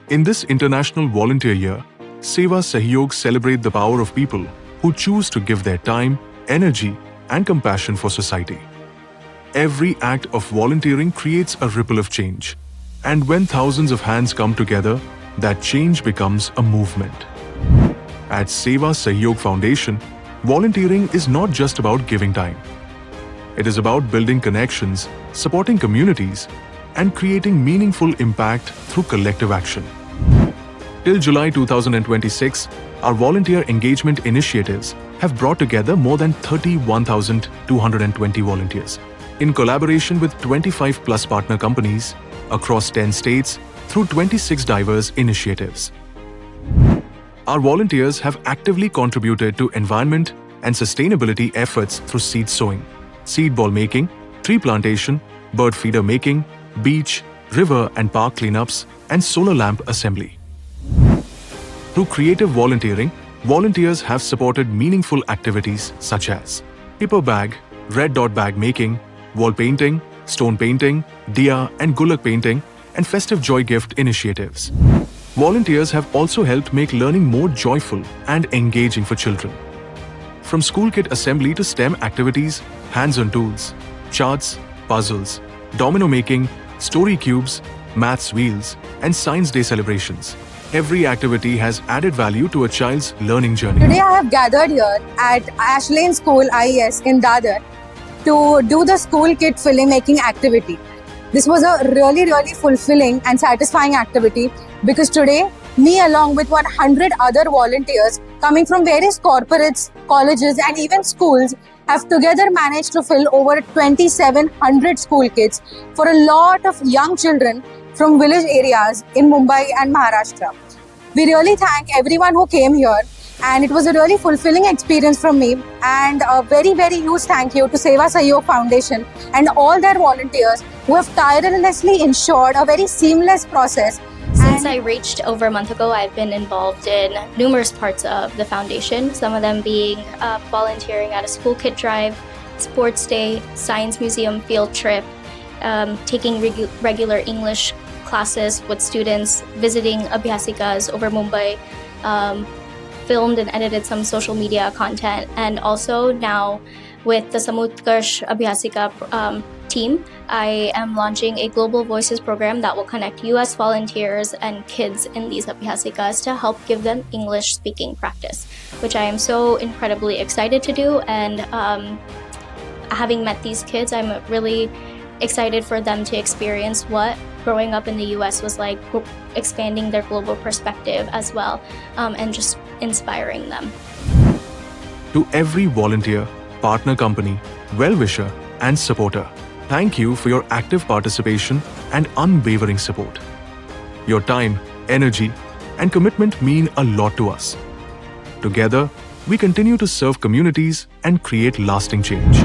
In this International Volunteer Year, Seva Sahayog celebrate the power of people who choose to give their time, energy, and compassion for society. Every act of volunteering creates a ripple of change. And when thousands of hands come together, that change becomes a movement. At Seva Sahayog Foundation, volunteering is not just about giving time. It is about building connections, supporting communities, and creating meaningful impact through collective action. Till July 2026, our volunteer engagement initiatives have brought together more than 31,220 volunteers in collaboration with 25 plus partner companies across 10 states through 26 diverse initiatives. Our volunteers have actively contributed to environment and sustainability efforts through seed sowing, seedball making, tree plantation, bird feeder making, beach, river and park cleanups, and solar lamp assembly. Through creative volunteering, volunteers have supported meaningful activities such as paper bag, red dot bag making, wall painting, stone painting, Diya and Gullak painting, and festive joy gift initiatives. Volunteers have also helped make learning more joyful and engaging for children. From school kit assembly to STEM activities, hands-on tools, charts, puzzles, domino making, story cubes, maths wheels, and science day celebrations. Every activity has added value to a child's learning journey. Today I have gathered here at Ashlane School IES in Dadar to do the school kit filmmaking activity. This was a really fulfilling and satisfying activity because today, me along with 100 other volunteers coming from various corporates, colleges and even schools have together managed to fill over 2,700 school kits for a lot of young children from village areas in Mumbai and Maharashtra. We really thank everyone who came here, and it was a really fulfilling experience from me, and a very huge thank you to Seva Sahayog Foundation and all their volunteers who have tirelessly ensured a very seamless process. Since I reached over a month ago, I've been involved in numerous parts of the foundation, some of them being volunteering at a school kit drive, sports day, science museum field trip, taking regular English classes with students, visiting Abhyasikas over Mumbai, filmed and edited some social media content, and also now with the Samutkarsh Abhyasika team, I am launching a Global Voices program that will connect US volunteers and kids in these Abhyasikas to help give them English speaking practice, which I am so incredibly excited to do. And having met these kids, I'm really excited for them to experience what growing up in the US was like, expanding their global perspective as well, and just inspiring them. To every volunteer, partner company, well-wisher, and supporter, thank you for your active participation and unwavering support. Your time, energy, and commitment mean a lot to us. Together, we continue to serve communities and create lasting change.